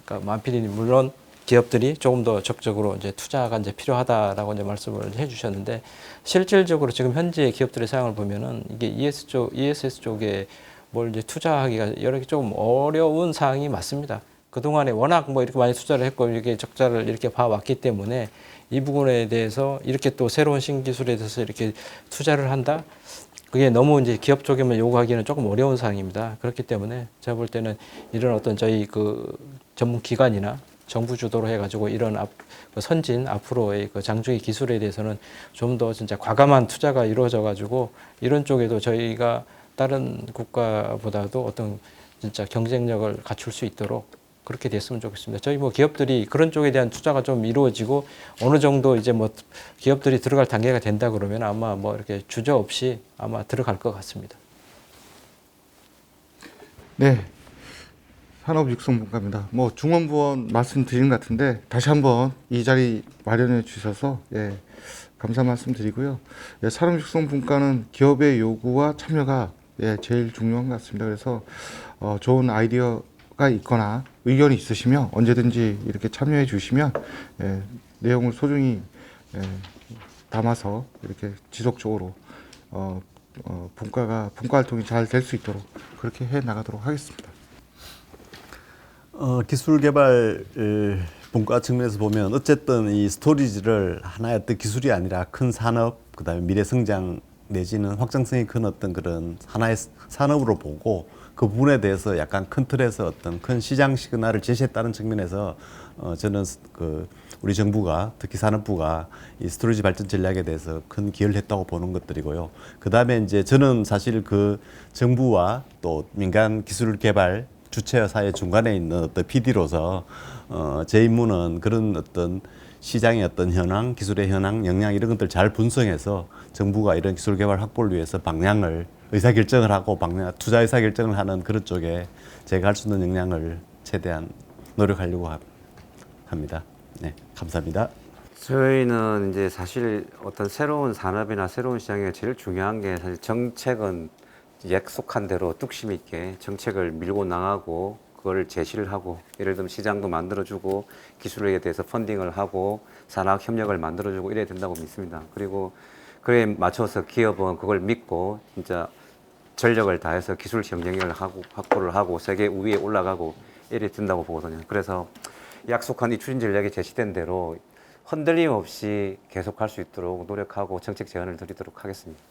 그러니까 만필이님 물론 기업들이 조금 더 적극적으로 이제 투자가 이제 필요하다라고 이제 말씀을 해주셨는데 실질적으로 지금 현재 기업들의 상황을 보면은 이게 ESS 쪽에 뭘 이제 투자하기가 여러 개 좀 어려운 상황이 맞습니다. 그 동안에 워낙 뭐 이렇게 많이 투자를 했고 이렇게 적자를 이렇게 봐왔기 때문에 이 부분에 대해서 이렇게 또 새로운 신기술에 대해서 이렇게 투자를 한다. 그게 너무 이제 기업 쪽에만 요구하기는 조금 어려운 상황입니다. 그렇기 때문에 제가 볼 때는 이런 어떤 저희 그 전문 기관이나 정부 주도로 해가지고 이런 선진 앞으로의 그 장주기 기술에 대해서는 좀 더 진짜 과감한 투자가 이루어져가지고 이런 쪽에도 저희가 다른 국가보다도 어떤 진짜 경쟁력을 갖출 수 있도록 그렇게 됐으면 좋겠습니다. 저희 뭐 기업들이 그런 쪽에 대한 투자가 좀 이루어지고 어느 정도 이제 뭐 기업들이 들어갈 단계가 된다 그러면 아마 뭐 이렇게 주저 없이 아마 들어갈 것 같습니다. 네, 산업육성분과입니다. 뭐 중원부원 말씀드린 것 같은데 다시 한번 이 자리 마련해 주셔서 예, 감사 말씀드리고요. 예, 산업육성분과는 기업의 요구와 참여가 예, 제일 중요한 것 같습니다. 그래서 좋은 아이디어가 있거나 의견이 있으시면 언제든지 이렇게 참여해 주시면 예, 내용을 소중히 예, 담아서 이렇게 지속적으로 분과 활동이 잘 될 수 있도록 그렇게 해 나가도록 하겠습니다. 기술 개발 분과 측면에서 보면 어쨌든 이 스토리지를 하나의 어떤 기술이 아니라 큰 산업, 그다음에 미래 성장 내지는 확장성이 큰 어떤 그런 하나의 산업으로 보고 그 부분에 대해서 약간 큰 틀에서 어떤 큰 시장 시그널을 제시했다는 측면에서 저는 그 우리 정부가 특히 산업부가 이 스토리지 발전 전략에 대해서 큰 기여를 했다고 보는 것들이고요. 그다음에 이제 저는 사실 그 정부와 또 민간 기술 개발 주체와 사회 중간에 있는 어떤 PD로서 제 임무는 그런 어떤 시장의 어떤 현황, 기술의 현황, 역량 이런 것들 잘 분석해서 정부가 이런 기술 개발 확보를 위해서 방향을 의사결정을 하고 투자 의사결정을 하는 그런 쪽에 제가 할 수 있는 역량을 최대한 노력하려고 합니다. 네, 감사합니다. 저희는 이제 사실 어떤 새로운 산업이나 새로운 시장에 제일 중요한 게 사실 정책은 약속한 대로 뚝심 있게 정책을 밀고 나가고 그걸 제시를 하고 예를 들면 시장도 만들어주고 기술에 대해서 펀딩을 하고 산학 협력을 만들어주고 이래야 된다고 믿습니다. 그리고 그에 맞춰서 기업은 그걸 믿고 진짜 전력을 다해서 기술 경쟁력을 하고 확보를 하고 세계 우위에 올라가고 이래 된다고 보거든요. 그래서 약속한 이 추진 전략이 제시된 대로 흔들림 없이 계속할 수 있도록 노력하고 정책 제안을 드리도록 하겠습니다.